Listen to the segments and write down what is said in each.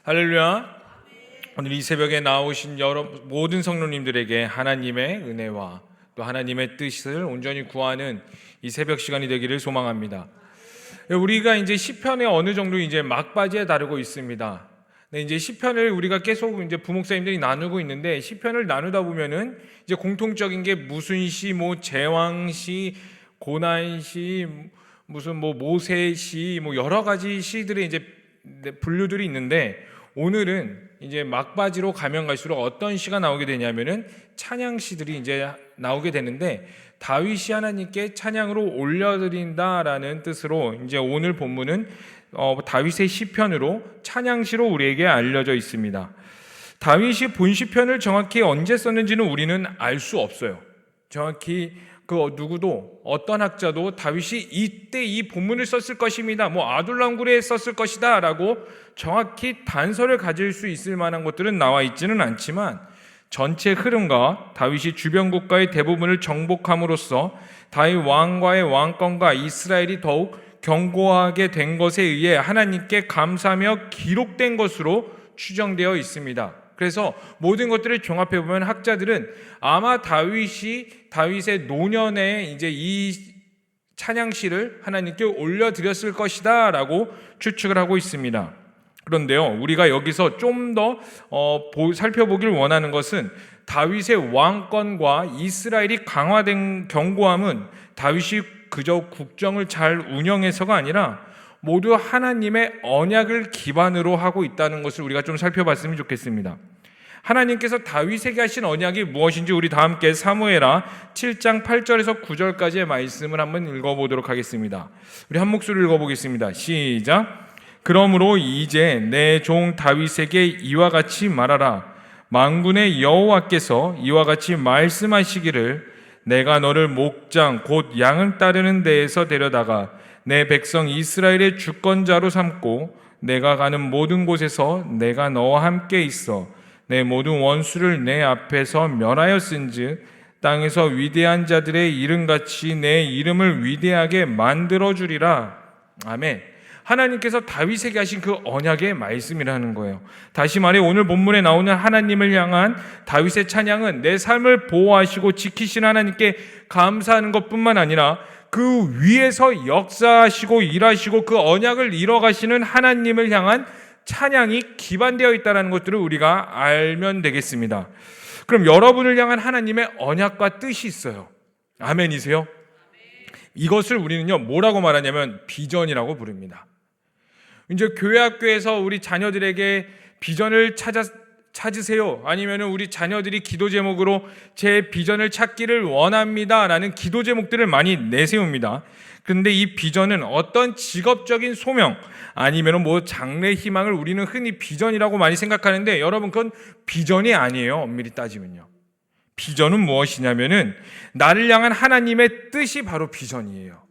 할렐루야. 오늘 이 새벽에 나오신 모든 성도님들에게 하나님의 은혜와 또 하나님의 뜻을 온전히 구하는 이 새벽 시간이 되기를 소망합니다. 우리가 이제 시편에 어느 정도 이제 막바지에 다루고 있습니다. 네, 이제 시편을 우리가 계속 이제 부목사님들이 나누고 있는데, 시편을 나누다 보면은 이제 공통적인 게 무슨 시, 뭐 제왕시, 고난시, 무슨 뭐 모세시, 뭐 여러 가지 시들의 이제 분류들이 있는데, 오늘은 이제 막바지로 가면 갈수록 어떤 시가 나오게 되냐면은 찬양시들이 이제 나오게 되는데, 다윗이 하나님께 찬양으로 올려드린다라는 뜻으로 이제 오늘 본문은 다윗의 시편으로 찬양시로 우리에게 알려져 있습니다. 다윗이 본 시편을 정확히 언제 썼는지는 우리는 알 수 없어요. 정확히 누구도, 어떤 학자도 다윗이 이때 이 본문을 썼을 것입니다, 뭐 아둘람굴에 썼을 것이다 라고 정확히 단서를 가질 수 있을 만한 것들은 나와 있지는 않지만, 전체 흐름과 다윗이 주변 국가의 대부분을 정복함으로써 다윗 왕과의 왕권과 이스라엘이 더욱 견고하게 된 것에 의해 하나님께 감사하며 기록된 것으로 추정되어 있습니다. 그래서 모든 것들을 종합해 보면 학자들은 아마 다윗의 노년에 이제 이 찬양시를 하나님께 올려드렸을 것이다라고 추측을 하고 있습니다. 그런데요, 우리가 여기서 좀 더 살펴보길 원하는 것은 다윗의 왕권과 이스라엘이 강화된 견고함은 다윗이 그저 국정을 잘 운영해서가 아니라 모두 하나님의 언약을 기반으로 하고 있다는 것을 우리가 좀 살펴봤으면 좋겠습니다. 하나님께서 다윗에게 하신 언약이 무엇인지 우리 다 함께 사무엘하 7장 8절에서 9절까지의 말씀을 한번 읽어보도록 하겠습니다. 우리 한 목소리로 읽어보겠습니다. 시작. 그러므로 이제 내 종 다윗에게 이와 같이 말하라. 만군의 여호와께서 이와 같이 말씀하시기를, 내가 너를 목장 곧 양을 따르는 데에서 데려다가 내 백성 이스라엘의 주권자로 삼고 내가 가는 모든 곳에서 내가 너와 함께 있어 내 모든 원수를 내 앞에서 멸하였은즉 땅에서 위대한 자들의 이름같이 내 이름을 위대하게 만들어주리라. 아멘. 하나님께서 다윗에게 하신 그 언약의 말씀이라는 거예요. 다시 말해 오늘 본문에 나오는 하나님을 향한 다윗의 찬양은 내 삶을 보호하시고 지키신 하나님께 감사하는 것뿐만 아니라 그 위에서 역사하시고 일하시고 그 언약을 이뤄가시는 하나님을 향한 찬양이 기반되어 있다는 것들을 우리가 알면 되겠습니다. 그럼 여러분을 향한 하나님의 언약과 뜻이 있어요. 아멘이세요? 이것을 우리는요, 뭐라고 말하냐면 비전이라고 부릅니다. 이제 교회 학교에서 우리 자녀들에게 비전을 찾으세요, 아니면 우리 자녀들이 기도 제목으로 제 비전을 찾기를 원합니다 라는 기도 제목들을 많이 내세웁니다. 그런데 이 비전은 어떤 직업적인 소명 아니면 뭐 장래 희망을 우리는 흔히 비전이라고 많이 생각하는데, 여러분 그건 비전이 아니에요. 엄밀히 따지면요, 비전은 무엇이냐면은 나를 향한 하나님의 뜻이 바로 비전이에요.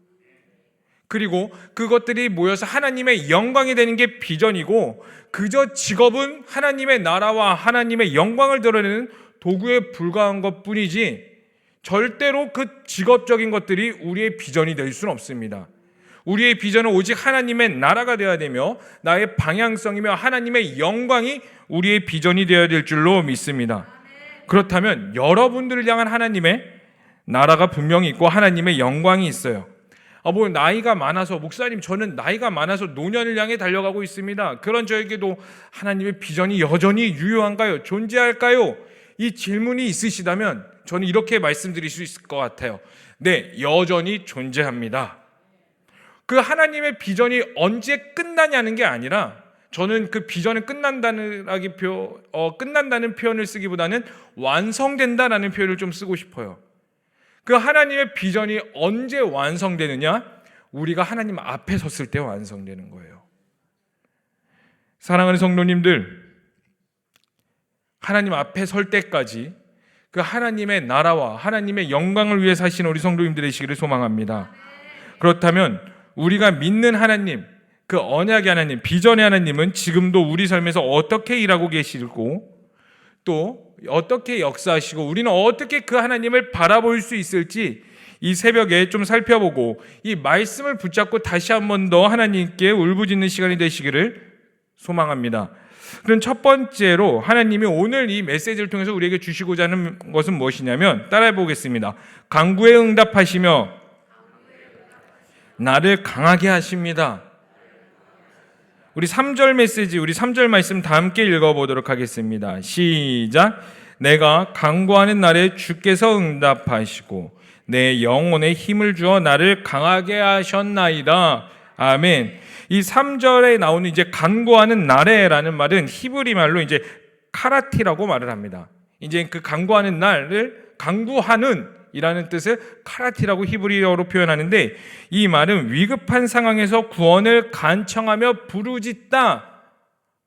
그리고 그것들이 모여서 하나님의 영광이 되는 게 비전이고, 그저 직업은 하나님의 나라와 하나님의 영광을 드러내는 도구에 불과한 것뿐이지 절대로 그 직업적인 것들이 우리의 비전이 될 수는 없습니다. 우리의 비전은 오직 하나님의 나라가 되어야 되며 나의 방향성이며 하나님의 영광이 우리의 비전이 되어야 될 줄로 믿습니다. 그렇다면 여러분들을 향한 하나님의 나라가 분명히 있고 하나님의 영광이 있어요. 뭐 나이가 많아서, 목사님 저는 나이가 많아서 노년을 향해 달려가고 있습니다, 그런 저에게도 하나님의 비전이 여전히 유효한가요? 존재할까요? 이 질문이 있으시다면 저는 이렇게 말씀드릴 수 있을 것 같아요. 네, 여전히 존재합니다. 그 하나님의 비전이 언제 끝나냐는 게 아니라, 저는 그 비전은 끝난다는 표현을 쓰기보다는 완성된다라는 표현을 좀 쓰고 싶어요. 그 하나님의 비전이 언제 완성되느냐? 우리가 하나님 앞에 섰을 때 완성되는 거예요. 사랑하는 성도님들, 하나님 앞에 설 때까지 그 하나님의 나라와 하나님의 영광을 위해 사시는 우리 성도님들 되시기를 소망합니다. 그렇다면 우리가 믿는 하나님, 그 언약의 하나님, 비전의 하나님은 지금도 우리 삶에서 어떻게 일하고 계시고 또 어떻게 역사하시고 우리는 어떻게 그 하나님을 바라볼 수 있을지 이 새벽에 좀 살펴보고 이 말씀을 붙잡고 다시 한 번 더 하나님께 울부짖는 시간이 되시기를 소망합니다. 그럼 첫 번째로 하나님이 오늘 이 메시지를 통해서 우리에게 주시고자 하는 것은 무엇이냐면, 따라해 보겠습니다. 간구에 응답하시며 나를 강하게 하십니다. 우리 3절 메시지, 우리 3절 말씀 다 함께 읽어보도록 하겠습니다. 시작. 내가 간구하는 날에 주께서 응답하시고 내 영혼에 힘을 주어 나를 강하게 하셨나이다. 아멘. 이 3절에 나오는 이제 간구하는 날에라는 말은 히브리 말로 이제 카라티라고 말을 합니다. 이제 그 간구하는 날을 간구하는 이라는 뜻을 카라티라고 히브리어로 표현하는데, 이 말은 위급한 상황에서 구원을 간청하며 부르짖다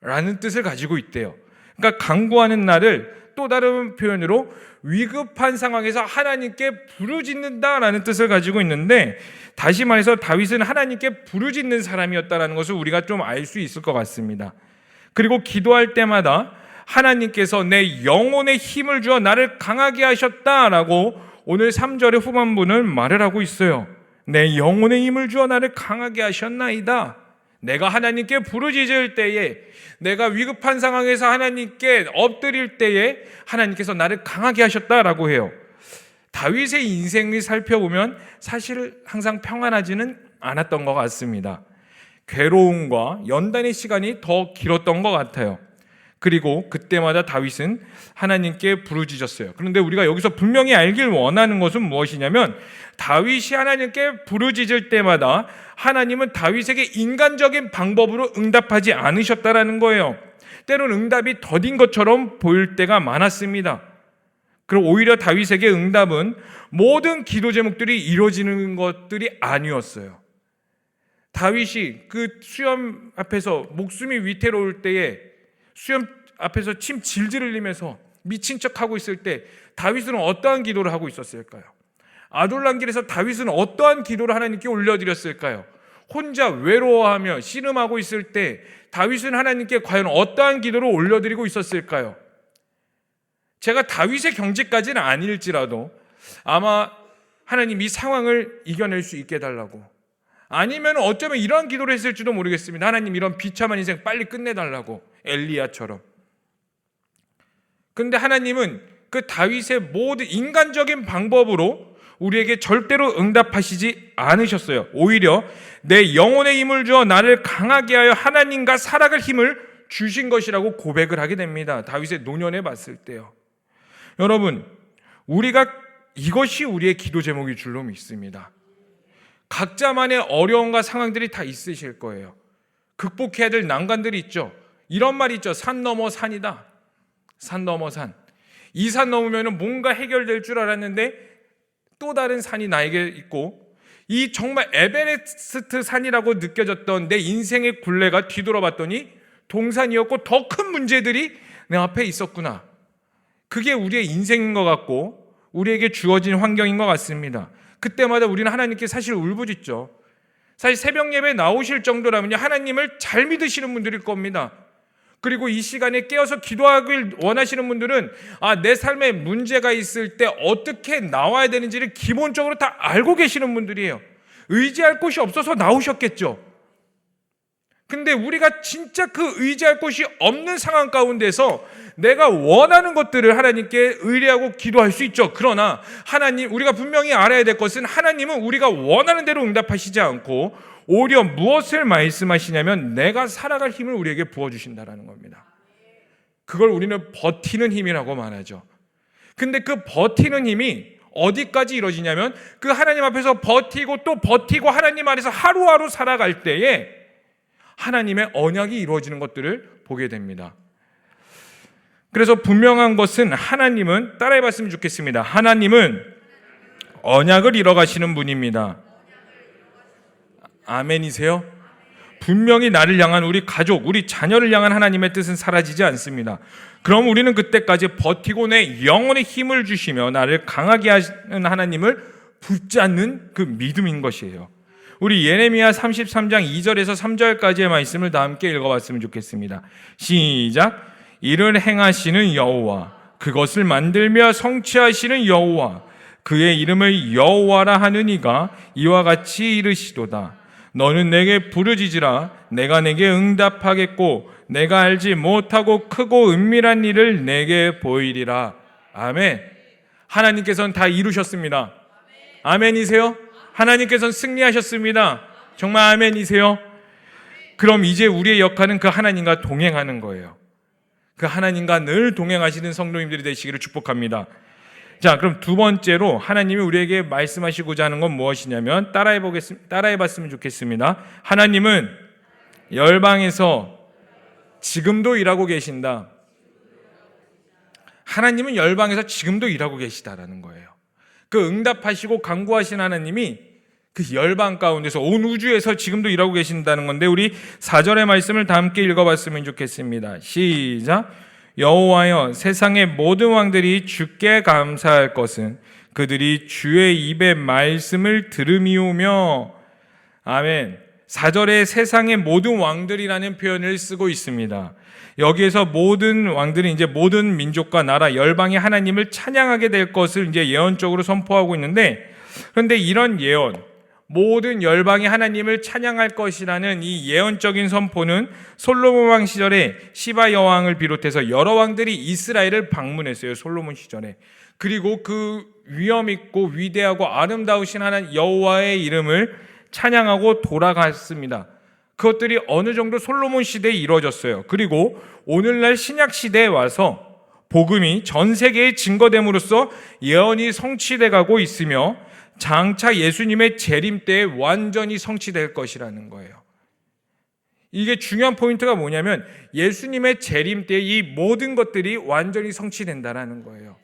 라는 뜻을 가지고 있대요. 그러니까 간구하는 날을 또 다른 표현으로 위급한 상황에서 하나님께 부르짖는다 라는 뜻을 가지고 있는데, 다시 말해서 다윗은 하나님께 부르짖는 사람이었다는 것을 우리가 좀 알 수 있을 것 같습니다. 그리고 기도할 때마다 하나님께서 내 영혼에 힘을 주어 나를 강하게 하셨다라고 오늘 3절의 후반부는 말을 하고 있어요. 내 영혼에 힘을 주어 나를 강하게 하셨나이다. 내가 하나님께 부르짖을 때에, 내가 위급한 상황에서 하나님께 엎드릴 때에 하나님께서 나를 강하게 하셨다라고 해요. 다윗의 인생을 살펴보면 사실 항상 평안하지는 않았던 것 같습니다. 괴로움과 연단의 시간이 더 길었던 것 같아요. 그리고 그때마다 다윗은 하나님께 부르짖었어요. 그런데 우리가 여기서 분명히 알길 원하는 것은 무엇이냐면, 다윗이 하나님께 부르짖을 때마다 하나님은 다윗에게 인간적인 방법으로 응답하지 않으셨다라는 거예요. 때로는 응답이 더딘 것처럼 보일 때가 많았습니다. 그리고 오히려 다윗에게 응답은 모든 기도 제목들이 이루어지는 것들이 아니었어요. 다윗이 그 수염 앞에서 목숨이 위태로울 때에 수염 앞에서 침 질질 흘리면서 미친 척하고 있을 때 다윗은 어떠한 기도를 하고 있었을까요? 아둘람길에서 다윗은 어떠한 기도를 하나님께 올려드렸을까요? 혼자 외로워하며 씨름하고 있을 때 다윗은 하나님께 과연 어떠한 기도를 올려드리고 있었을까요? 제가 다윗의 경지까지는 아닐지라도 아마 하나님 이 상황을 이겨낼 수 있게 해달라고, 아니면 어쩌면 이러한 기도를 했을지도 모르겠습니다. 하나님 이런 비참한 인생 빨리 끝내달라고, 엘리야처럼. 그런데 하나님은 그 다윗의 모든 인간적인 방법으로 우리에게 절대로 응답하시지 않으셨어요. 오히려 내 영혼의 힘을 주어 나를 강하게 하여 하나님과 살아갈 힘을 주신 것이라고 고백을 하게 됩니다. 다윗의 노년에 봤을 때요. 여러분, 우리가 이것이 우리의 기도 제목일 줄로 믿습니다. 각자만의 어려움과 상황들이 다 있으실 거예요. 극복해야 될 난관들이 있죠. 이런 말이 있죠. 산 넘어 산이다. 산 넘어 산. 이 산 넘으면 뭔가 해결될 줄 알았는데 또 다른 산이 나에게 있고, 이 정말 에베레스트 산이라고 느껴졌던 내 인생의 굴레가 뒤돌아봤더니 동산이었고 더 큰 문제들이 내 앞에 있었구나. 그게 우리의 인생인 것 같고 우리에게 주어진 환경인 것 같습니다. 그때마다 우리는 하나님께 사실 울부짖죠. 사실 새벽 예배에 나오실 정도라면요, 하나님을 잘 믿으시는 분들일 겁니다. 그리고 이 시간에 깨어서 기도하길 원하시는 분들은 내 삶에 문제가 있을 때 어떻게 나와야 되는지를 기본적으로 다 알고 계시는 분들이에요. 의지할 곳이 없어서 나오셨겠죠. 근데 우리가 진짜 그 의지할 곳이 없는 상황 가운데서 내가 원하는 것들을 하나님께 의뢰하고 기도할 수 있죠. 그러나 하나님, 우리가 분명히 알아야 될 것은 하나님은 우리가 원하는 대로 응답하시지 않고 오히려 무엇을 말씀하시냐면 내가 살아갈 힘을 우리에게 부어주신다라는 겁니다. 그걸 우리는 버티는 힘이라고 말하죠. 근데 그 버티는 힘이 어디까지 이루어지냐면 그 하나님 앞에서 버티고 또 버티고 하나님 안에서 하루하루 살아갈 때에 하나님의 언약이 이루어지는 것들을 보게 됩니다. 그래서 분명한 것은 하나님은, 따라해봤으면 좋겠습니다. 하나님은 언약을 이뤄가시는 분입니다. 아멘이세요? 분명히 나를 향한, 우리 가족, 우리 자녀를 향한 하나님의 뜻은 사라지지 않습니다. 그럼 우리는 그때까지 버티고 내 영혼에 힘을 주시며 나를 강하게 하시는 하나님을 붙잡는 그 믿음인 것이에요. 우리 예레미야 33장 2절에서 3절까지의 말씀을 다 함께 읽어봤으면 좋겠습니다. 시작. 이를 행하시는 여호와, 그것을 만들며 성취하시는 여호와, 그의 이름을 여호와라 하는 이가 이와 같이 이르시도다. 너는 내게 부르짖으라. 내가 내게 응답하겠고 내가 알지 못하고 크고 은밀한 일을 내게 보이리라. 아멘. 하나님께서는 다 이루셨습니다. 아멘이세요? 하나님께서는 승리하셨습니다. 정말 아멘이세요? 그럼 이제 우리의 역할은 그 하나님과 동행하는 거예요. 그 하나님과 늘 동행하시는 성도님들이 되시기를 축복합니다. 자, 그럼 두 번째로 하나님이 우리에게 말씀하시고자 하는 건 무엇이냐면 따라해봤으면 좋겠습니다. 하나님은 열방에서 지금도 일하고 계신다. 하나님은 열방에서 지금도 일하고 계시다라는 거예요. 그 응답하시고 간구하신 하나님이 그 열방 가운데서 온 우주에서 지금도 일하고 계신다는 건데, 우리 4절의 말씀을 다 함께 읽어봤으면 좋겠습니다. 시작. 여호와여, 세상의 모든 왕들이 주께 감사할 것은 그들이 주의 입의 말씀을 들음이오며. 아멘. 4절에 세상의 모든 왕들이라는 표현을 쓰고 있습니다. 여기에서 모든 왕들이 이제 모든 민족과 나라, 열방이 하나님을 찬양하게 될 것을 이제 예언적으로 선포하고 있는데, 그런데 이런 예언, 모든 열방이 하나님을 찬양할 것이라는 이 예언적인 선포는 솔로몬 왕 시절에 시바 여왕을 비롯해서 여러 왕들이 이스라엘을 방문했어요. 솔로몬 시절에. 그리고 그 위엄 있고 위대하고 아름다우신 하나님 여호와의 이름을 찬양하고 돌아갔습니다. 그것들이 어느 정도 솔로몬 시대에 이루어졌어요. 그리고 오늘날 신약 시대에 와서 복음이 전 세계에 증거됨으로써 예언이 성취돼 가고 있으며 장차 예수님의 재림 때에 완전히 성취될 것이라는 거예요. 이게 중요한 포인트가 뭐냐면 예수님의 재림 때 이 모든 것들이 완전히 성취된다라는 거예요.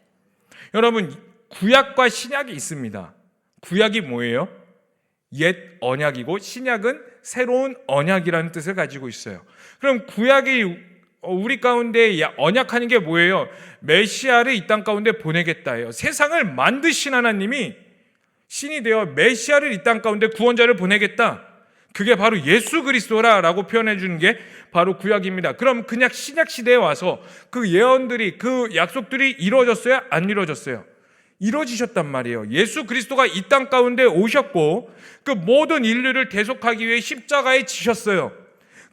여러분, 구약과 신약이 있습니다. 구약이 뭐예요? 옛 언약이고 신약은 새로운 언약이라는 뜻을 가지고 있어요. 그럼 구약이 우리 가운데 언약하는 게 뭐예요? 메시아를 이 땅 가운데 보내겠다예요. 세상을 만드신 하나님이 신이 되어 메시아를 이 땅 가운데 구원자를 보내겠다. 그게 바로 예수 그리스도라라고 표현해 주는 게 바로 구약입니다. 그럼 그냥 신약 시대에 와서 그 예언들이, 그 약속들이 이루어졌어요? 안 이루어졌어요? 이루어지셨단 말이에요. 예수 그리스도가 이 땅 가운데 오셨고 그 모든 인류를 대속하기 위해 십자가에 지셨어요.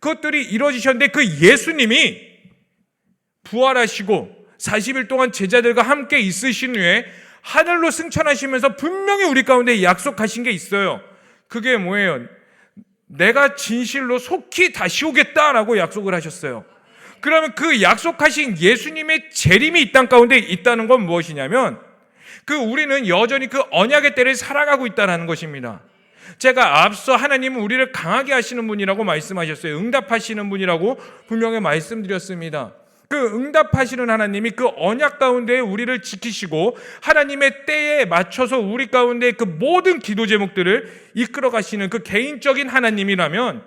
그것들이 이루어지셨는데 그 예수님이 부활하시고 40일 동안 제자들과 함께 있으신 후에 하늘로 승천하시면서 분명히 우리 가운데 약속하신 게 있어요. 그게 뭐예요? 내가 진실로 속히 다시 오겠다라고 약속을 하셨어요. 그러면 그 약속하신 예수님의 재림이 이 땅 가운데 있다는 건 무엇이냐면 우리는 여전히 그 언약의 때를 살아가고 있다는 것입니다. 제가 앞서 하나님은 우리를 강하게 하시는 분이라고 말씀하셨어요. 응답하시는 분이라고 분명히 말씀드렸습니다. 그 응답하시는 하나님이 그 언약 가운데 우리를 지키시고 하나님의 때에 맞춰서 우리 가운데 그 모든 기도 제목들을 이끌어 가시는 그 개인적인 하나님이라면,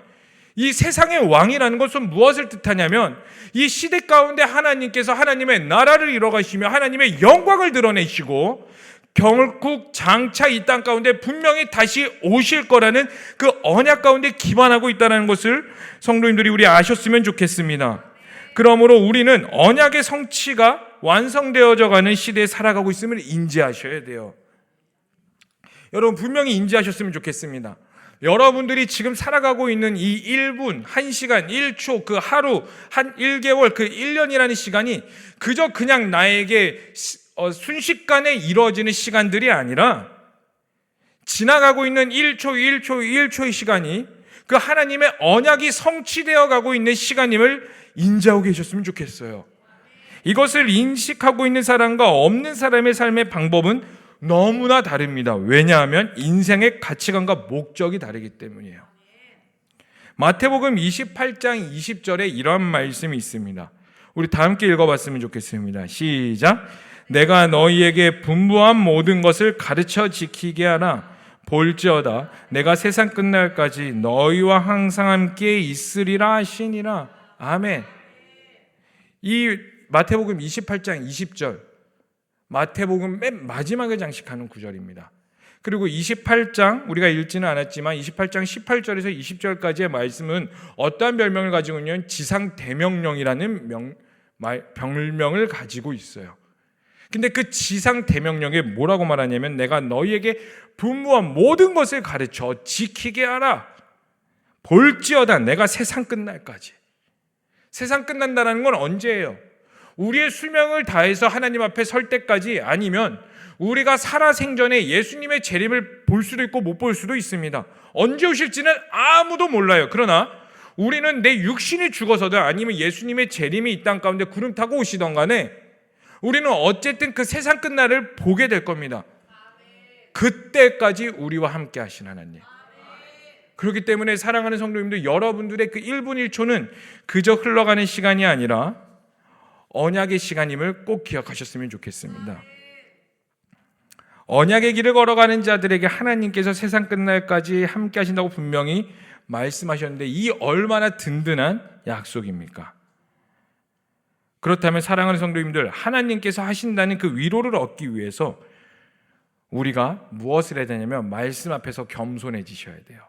이 세상의 왕이라는 것은 무엇을 뜻하냐면 이 시대 가운데 하나님께서 하나님의 나라를 이뤄가시며 하나님의 영광을 드러내시고 결국 장차 이 땅 가운데 분명히 다시 오실 거라는 그 언약 가운데 기반하고 있다는 것을 성도님들이 우리 아셨으면 좋겠습니다. 그러므로 우리는 언약의 성취가 완성되어져 가는 시대에 살아가고 있음을 인지하셔야 돼요. 여러분, 분명히 인지하셨으면 좋겠습니다. 여러분들이 지금 살아가고 있는 이 1분, 1시간, 1초, 그 하루, 한 1개월, 그 1년이라는 시간이 그저 그냥 나에게 순식간에 이루어지는 시간들이 아니라 지나가고 있는 1초의 시간이 그 하나님의 언약이 성취되어 가고 있는 시간임을 인지하고 계셨으면 좋겠어요. 이것을 인식하고 있는 사람과 없는 사람의 삶의 방법은 너무나 다릅니다. 왜냐하면 인생의 가치관과 목적이 다르기 때문이에요. 마태복음 28장 20절에 이런 말씀이 있습니다. 우리 다 함께 읽어봤으면 좋겠습니다. 시작. 내가 너희에게 분부한 모든 것을 가르쳐 지키게 하라. 볼지어다 내가 세상 끝날까지 너희와 항상 함께 있으리라 하시니라. 아멘. 이 마태복음 28장 20절, 마태복음 맨 마지막에 장식하는 구절입니다. 그리고 28장, 우리가 읽지는 않았지만 28장 18절에서 20절까지의 말씀은 어떠한 별명을 가지고 있냐면 지상대명령이라는 별명을 가지고 있어요. 근데 그 지상대명령에 뭐라고 말하냐면 내가 너희에게 분부한 모든 것을 가르쳐 지키게 하라. 볼지어다 내가 세상 끝날까지. 세상 끝난다는 건 언제예요? 우리의 수명을 다해서 하나님 앞에 설 때까지, 아니면 우리가 살아생전에 예수님의 재림을 볼 수도 있고 못 볼 수도 있습니다. 언제 오실지는 아무도 몰라요. 그러나 우리는 내 육신이 죽어서든 아니면 예수님의 재림이 이 땅 가운데 구름 타고 오시던 간에 우리는 어쨌든 그 세상 끝날을 보게 될 겁니다. 그때까지 우리와 함께 하신 하나님. 그렇기 때문에 사랑하는 성도님들, 여러분들의 그 1분 1초는 그저 흘러가는 시간이 아니라 언약의 시간임을 꼭 기억하셨으면 좋겠습니다. 언약의 길을 걸어가는 자들에게 하나님께서 세상 끝날까지 함께 하신다고 분명히 말씀하셨는데, 이 얼마나 든든한 약속입니까? 그렇다면 사랑하는 성도님들, 하나님께서 하신다는 그 위로를 얻기 위해서 우리가 무엇을 해야 되냐면 말씀 앞에서 겸손해지셔야 돼요.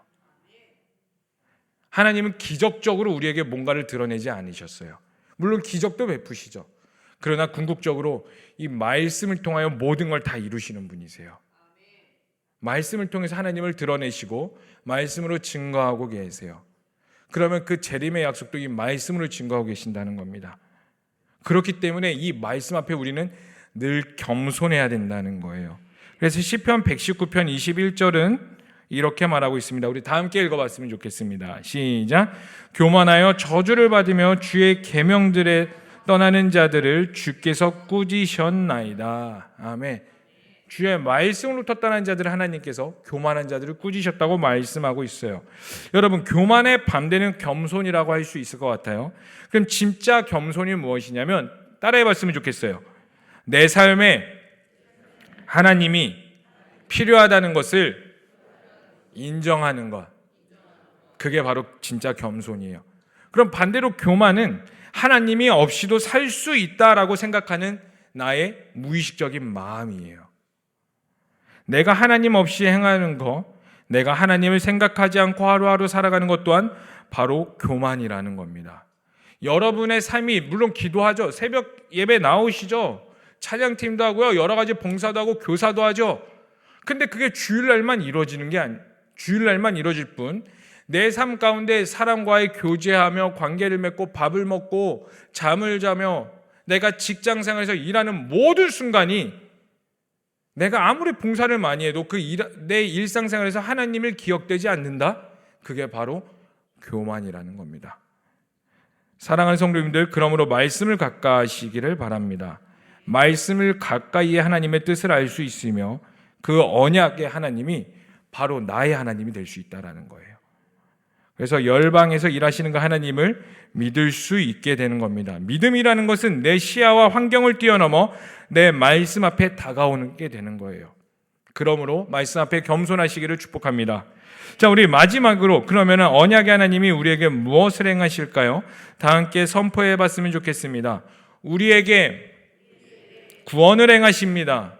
하나님은 기적적으로 우리에게 뭔가를 드러내지 않으셨어요. 물론 기적도 베푸시죠. 그러나 궁극적으로 이 말씀을 통하여 모든 걸 다 이루시는 분이세요. 말씀을 통해서 하나님을 드러내시고 말씀으로 증거하고 계세요. 그러면 그 재림의 약속도 이 말씀으로 증거하고 계신다는 겁니다. 그렇기 때문에 이 말씀 앞에 우리는 늘 겸손해야 된다는 거예요. 그래서 시편 119편 21절은 이렇게 말하고 있습니다. 우리 다 함께 읽어봤으면 좋겠습니다. 시작. 교만하여 저주를 받으며 주의 계명들에 떠나는 자들을 주께서 꾸짖으셨나이다. 아멘. 주의 말씀으로부터 떠난 자들을 하나님께서 교만한 자들을 꾸짖으셨다고 말씀하고 있어요. 여러분, 교만의 반대는 겸손이라고 할 수 있을 것 같아요. 그럼 진짜 겸손이 무엇이냐면, 따라해 봤으면 좋겠어요. 내 삶에 하나님이 필요하다는 것을 인정하는 것, 그게 바로 진짜 겸손이에요. 그럼 반대로 교만은 하나님이 없이도 살 수 있다라고 생각하는 나의 무의식적인 마음이에요. 내가 하나님 없이 행하는 것, 내가 하나님을 생각하지 않고 하루하루 살아가는 것 또한 바로 교만이라는 겁니다. 여러분의 삶이, 물론 기도하죠. 새벽 예배 나오시죠. 찬양팀도 하고요. 여러 가지 봉사도 하고 교사도 하죠. 근데 그게 주일날만 이루어지는 게 주일날만 이루어질 뿐, 내 삶 가운데 사람과의 교제하며 관계를 맺고 밥을 먹고 잠을 자며 내가 직장 생활에서 일하는 모든 순간이 내가 아무리 봉사를 많이 해도 내 일상생활에서 하나님을 기억되지 않는다? 그게 바로 교만이라는 겁니다. 사랑하는 성도님들, 그러므로 말씀을 가까이 하시기를 바랍니다. 말씀을 가까이에 하나님의 뜻을 알 수 있으며 그 언약의 하나님이 바로 나의 하나님이 될 수 있다는 거예요. 그래서 열방에서 일하시는 그 하나님을 믿을 수 있게 되는 겁니다. 믿음이라는 것은 내 시야와 환경을 뛰어넘어 내 말씀 앞에 다가오는 게 되는 거예요. 그러므로 말씀 앞에 겸손하시기를 축복합니다. 자, 우리 마지막으로 그러면 언약의 하나님이 우리에게 무엇을 행하실까요? 다 함께 선포해 봤으면 좋겠습니다. 우리에게 구원을 행하십니다.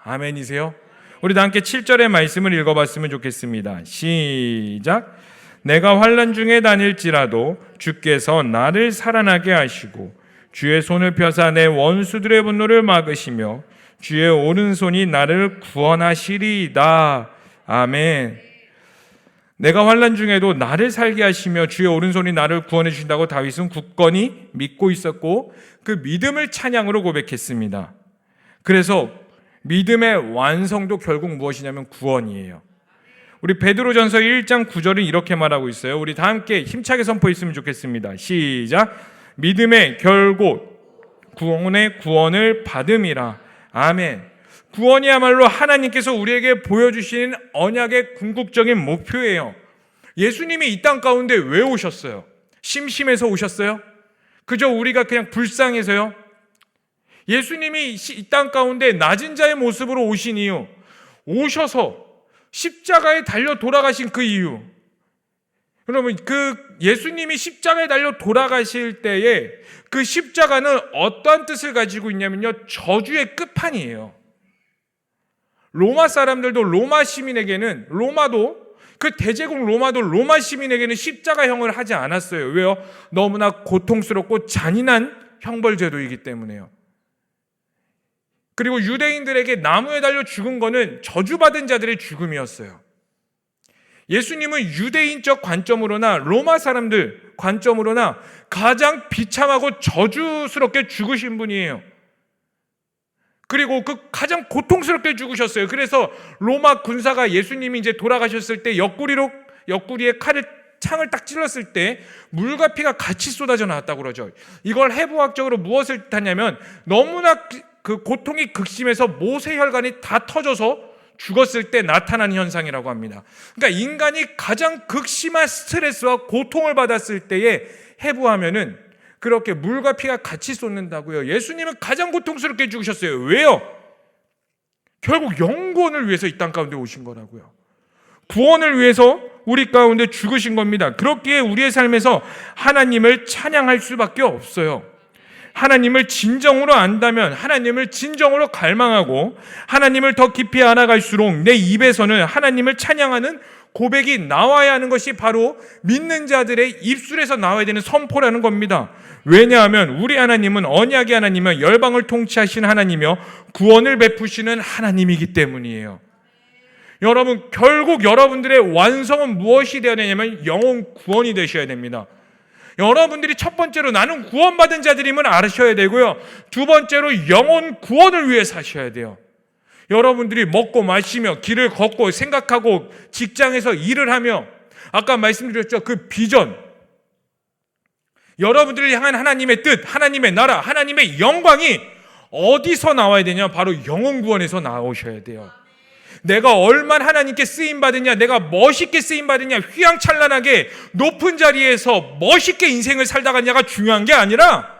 아멘이세요? 우리 다 함께 7절의 말씀을 읽어봤으면 좋겠습니다. 시작. 내가 환난 중에 다닐지라도 주께서 나를 살아나게 하시고 주의 손을 펴사 내 원수들의 분노를 막으시며 주의 오른손이 나를 구원하시리이다. 아멘. 내가 환난 중에도 나를 살게 하시며 주의 오른손이 나를 구원해 주신다고 다윗은 굳건히 믿고 있었고 그 믿음을 찬양으로 고백했습니다. 그래서 믿음의 완성도 결국 무엇이냐면 구원이에요. 우리 베드로전서 1장 9절은 이렇게 말하고 있어요. 우리 다 함께 힘차게 선포했으면 좋겠습니다. 시작. 믿음의 결국 구원의 구원을 받음이라. 아멘. 구원이야말로 하나님께서 우리에게 보여주신 언약의 궁극적인 목표예요. 예수님이 이 땅 가운데 왜 오셨어요? 심심해서 오셨어요? 그저 우리가 그냥 불쌍해서요? 예수님이 이 땅 가운데 낮은 자의 모습으로 오신 이유, 오셔서 십자가에 달려 돌아가신 그 이유, 그러면 그 예수님이 십자가에 달려 돌아가실 때에 그 십자가는 어떠한 뜻을 가지고 있냐면요, 저주의 끝판이에요. 로마 사람들도 로마 시민에게는, 그 대제국 로마도 로마 시민에게는 십자가형을 하지 않았어요. 왜요? 너무나 고통스럽고 잔인한 형벌제도이기 때문에요. 그리고 유대인들에게 나무에 달려 죽은 거는 저주받은 자들의 죽음이었어요. 예수님은 유대인적 관점으로나 로마 사람들 관점으로나 가장 비참하고 저주스럽게 죽으신 분이에요. 그리고 그 가장 고통스럽게 죽으셨어요. 그래서 로마 군사가 예수님이 이제 돌아가셨을 때 옆구리에 창을 딱 찔렀을 때 물과 피가 같이 쏟아져 나왔다고 그러죠. 이걸 해부학적으로 무엇을 뜻하냐면 너무나 그 고통이 극심해서 모세혈관이 다 터져서 죽었을 때 나타나는 현상이라고 합니다. 그러니까 인간이 가장 극심한 스트레스와 고통을 받았을 때에 해부하면은 그렇게 물과 피가 같이 쏟는다고요. 예수님은 가장 고통스럽게 죽으셨어요. 왜요? 결국 영구원을 위해서 이 땅 가운데 오신 거라고요. 구원을 위해서 우리 가운데 죽으신 겁니다. 그렇기에 우리의 삶에서 하나님을 찬양할 수밖에 없어요. 하나님을 진정으로 안다면, 하나님을 진정으로 갈망하고 하나님을 더 깊이 알아갈수록 내 입에서는 하나님을 찬양하는 고백이 나와야 하는 것이 바로 믿는 자들의 입술에서 나와야 되는 선포라는 겁니다. 왜냐하면 우리 하나님은 언약의 하나님이며 열방을 통치하시는 하나님이며 구원을 베푸시는 하나님이기 때문이에요. 여러분, 결국 여러분들의 완성은 무엇이 되어야 되냐면 영혼 구원이 되셔야 됩니다. 여러분들이 첫 번째로 나는 구원받은 자들임을 알으셔야 되고요. 두 번째로 영혼 구원을 위해 사셔야 돼요. 여러분들이 먹고 마시며 길을 걷고 생각하고 직장에서 일을 하며 아까 말씀드렸죠. 그 비전, 여러분들을 향한 하나님의 뜻, 하나님의 나라, 하나님의 영광이 어디서 나와야 되냐? 바로 영혼 구원에서 나오셔야 돼요. 내가 얼마나 하나님께 쓰임받으냐, 내가 멋있게 쓰임받으냐, 휘황찬란하게 높은 자리에서 멋있게 인생을 살다 가냐가 중요한 게 아니라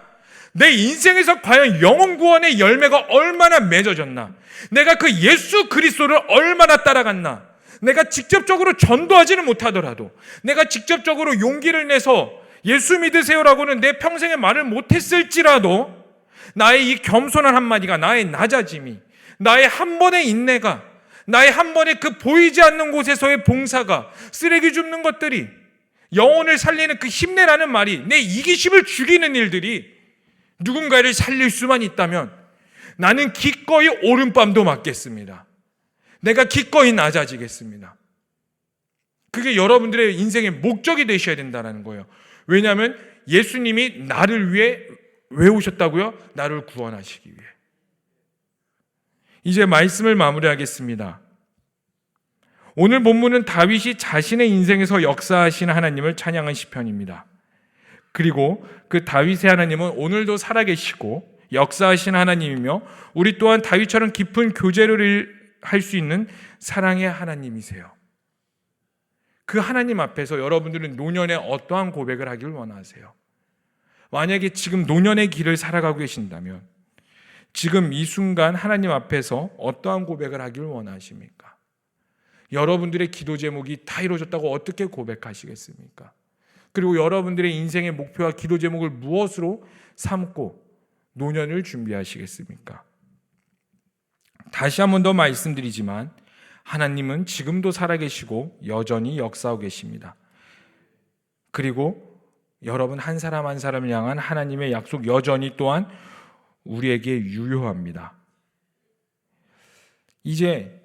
내 인생에서 과연 영혼 구원의 열매가 얼마나 맺어졌나, 내가 그 예수 그리스도를 얼마나 따라갔나, 내가 직접적으로 전도하지는 못하더라도 내가 직접적으로 용기를 내서 예수 믿으세요라고는 내 평생에 말을 못했을지라도 나의 이 겸손한 한마디가, 나의 낮아짐이, 나의 한 번의 인내가, 나의 한 번의 그 보이지 않는 곳에서의 봉사가, 쓰레기 줍는 것들이, 영혼을 살리는 그 힘내라는 말이, 내 이기심을 죽이는 일들이 누군가를 살릴 수만 있다면 나는 기꺼이 오른밤도 맞겠습니다. 내가 기꺼이 낮아지겠습니다. 그게 여러분들의 인생의 목적이 되셔야 된다는 거예요. 왜냐하면 예수님이 나를 위해 왜 오셨다고요? 나를 구원하시기 위해. 이제 말씀을 마무리하겠습니다. 오늘 본문은 다윗이 자신의 인생에서 역사하시는 하나님을 찬양한 시편입니다. 그리고 그 다윗의 하나님은 오늘도 살아계시고 역사하시는 하나님이며 우리 또한 다윗처럼 깊은 교제를 할 수 있는 사랑의 하나님이세요. 그 하나님 앞에서 여러분들은 노년에 어떠한 고백을 하길 원하세요? 만약에 지금 노년의 길을 살아가고 계신다면 지금 이 순간 하나님 앞에서 어떠한 고백을 하길 원하십니까? 여러분들의 기도 제목이 다 이루어졌다고 어떻게 고백하시겠습니까? 그리고 여러분들의 인생의 목표와 기도 제목을 무엇으로 삼고 노년을 준비하시겠습니까? 다시 한 번 더 말씀드리지만 하나님은 지금도 살아계시고 여전히 역사하고 계십니다. 그리고 여러분 한 사람 한 사람을 향한 하나님의 약속 여전히 또한 우리에게 유효합니다. 이제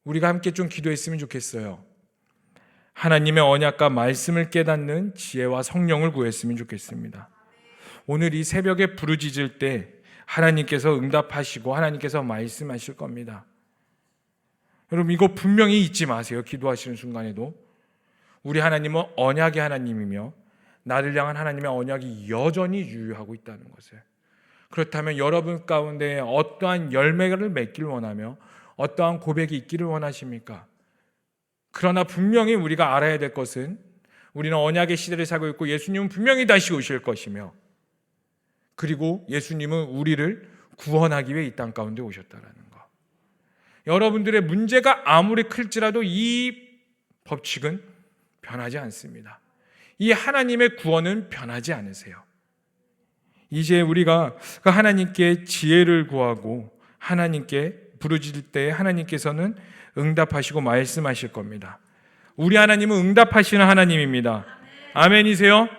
우리가 함께 좀 기도했으면 좋겠어요. 하나님의 언약과 말씀을 깨닫는 지혜와 성령을 구했으면 좋겠습니다. 오늘 이 새벽에 부르짖을 때 하나님께서 응답하시고 하나님께서 말씀하실 겁니다. 여러분 이거 분명히 잊지 마세요. 기도하시는 순간에도 우리 하나님은 언약의 하나님이며 나를 향한 하나님의 언약이 여전히 유효하고 있다는 것을. 그렇다면 여러분 가운데 어떠한 열매를 맺길 원하며 어떠한 고백이 있기를 원하십니까? 그러나 분명히 우리가 알아야 될 것은 우리는 언약의 시대를 살고 있고 예수님은 분명히 다시 오실 것이며 그리고 예수님은 우리를 구원하기 위해 이 땅 가운데 오셨다는 것. 여러분들의 문제가 아무리 클지라도 이 법칙은 변하지 않습니다. 이 하나님의 구원은 변하지 않으세요. 이제 우리가 그 하나님께 지혜를 구하고 하나님께 부르짖을 때 하나님께서는 응답하시고 말씀하실 겁니다. 우리 하나님은 응답하시는 하나님입니다. 아멘이세요?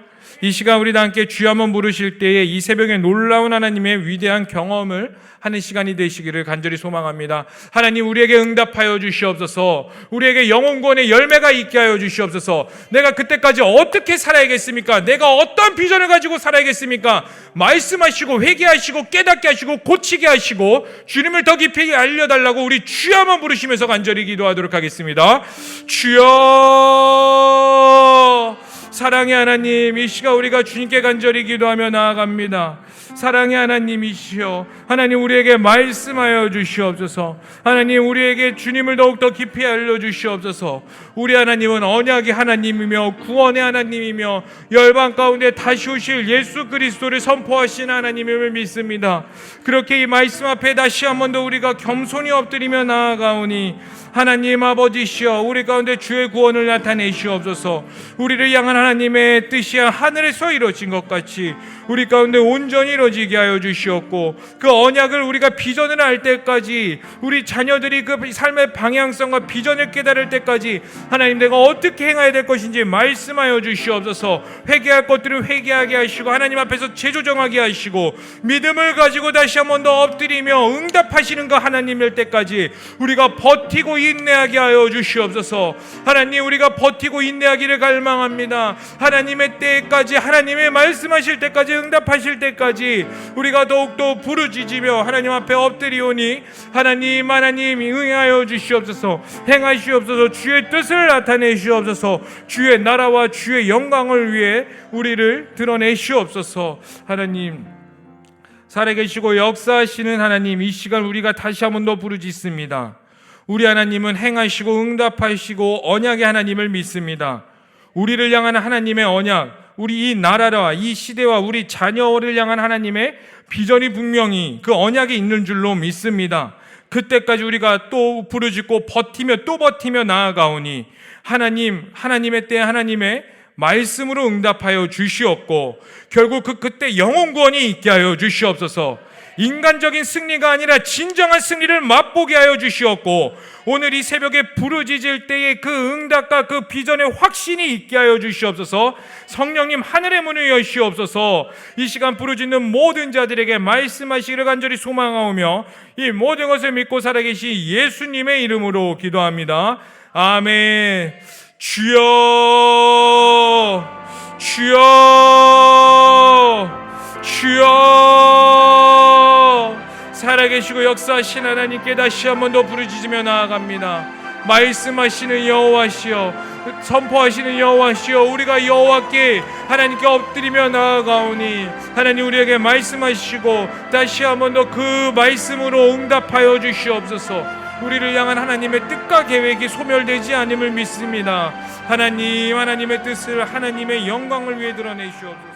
이 시간 우리 다 함께 주여 한번 부르실 때에 이 새벽에 놀라운 하나님의 위대한 경험을 하는 시간이 되시기를 간절히 소망합니다. 하나님, 우리에게 응답하여 주시옵소서. 우리에게 영혼구원의 열매가 있게 하여 주시옵소서. 내가 그때까지 어떻게 살아야겠습니까? 내가 어떤 비전을 가지고 살아야겠습니까? 말씀하시고 회개하시고 깨닫게 하시고 고치게 하시고 주님을 더 깊이 알려달라고 우리 주여 한번 부르시면서 간절히 기도하도록 하겠습니다. 주여, 사랑의 하나님, 이 시간 우리가 주님께 간절히 기도하며 나아갑니다. 사랑의 하나님이시여, 하나님 우리에게 말씀하여 주시옵소서. 하나님 우리에게 주님을 더욱더 깊이 알려주시옵소서. 우리 하나님은 언약의 하나님이며 구원의 하나님이며 열방 가운데 다시 오실 예수 그리스도를 선포하신 하나님임을 믿습니다. 그렇게 이 말씀 앞에 다시 한 번 더 우리가 겸손히 엎드리며 나아가오니 하나님 아버지시여, 우리 가운데 주의 구원을 나타내시옵소서. 우리를 향한 하나님의 뜻이 하늘에서 이루어진 것 같이 우리 가운데 온전히 이루어지게 하여 주시옵고, 그 언약을 우리가 비전을 알 때까지, 우리 자녀들이 그 삶의 방향성과 비전을 깨달을 때까지 하나님, 내가 어떻게 행해야 될 것인지 말씀하여 주시옵소서. 회개할 것들을 회개하게 하시고 하나님 앞에서 재조정하게 하시고 믿음을 가지고 다시 한 번 더 엎드리며 응답하시는 그 하나님일 때까지 우리가 버티고 인내하게 하여 주시옵소서. 하나님, 우리가 버티고 인내하기를 갈망합니다. 하나님의 때까지, 하나님의 말씀하실 때까지, 응답하실 때까지 우리가 더욱더 부르짖으며 하나님 앞에 엎드리오니 하나님 응하여 주시옵소서. 행하시옵소서. 주의 뜻을 나타내시옵소서. 주의 나라와 주의 영광을 위해 우리를 드러내시옵소서. 하나님, 살아계시고 역사하시는 하나님, 이 시간 우리가 다시 한 번 더 부르짖습니다. 우리 하나님은 행하시고 응답하시고 언약의 하나님을 믿습니다. 우리를 향한 하나님의 언약, 우리 이 나라와 이 시대와 우리 자녀를 향한 하나님의 비전이 분명히 그 언약에 있는 줄로 믿습니다. 그때까지 우리가 또 부르짖고 버티며 또 버티며 나아가오니 하나님의 때에 하나님의 말씀으로 응답하여 주시옵고, 결국 그때 영혼 구원이 있게 하여 주시옵소서. 인간적인 승리가 아니라 진정한 승리를 맛보게 하여 주시옵고, 오늘 이 새벽에 부르짖을 때에 그 응답과 그 비전의 확신이 있게 하여 주시옵소서. 성령님, 하늘의 문을 여시옵소서. 이 시간 부르짖는 모든 자들에게 말씀하시기를 간절히 소망하오며 이 모든 것을 믿고 살아계신 예수님의 이름으로 기도합니다. 아멘. 주여, 주여, 주여. 살아계시고 역사하신 하나님께 다시 한 번 더 부르짖으며 나아갑니다. 말씀하시는 여호와시여, 선포하시는 여호와시여, 우리가 여호와께 하나님께 엎드리며 나아가오니 하나님 우리에게 말씀하시고 다시 한 번 더 그 말씀으로 응답하여 주시옵소서. 우리를 향한 하나님의 뜻과 계획이 소멸되지 않음을 믿습니다. 하나님, 하나님의 뜻을, 하나님의 영광을 위해 드러내시옵소서.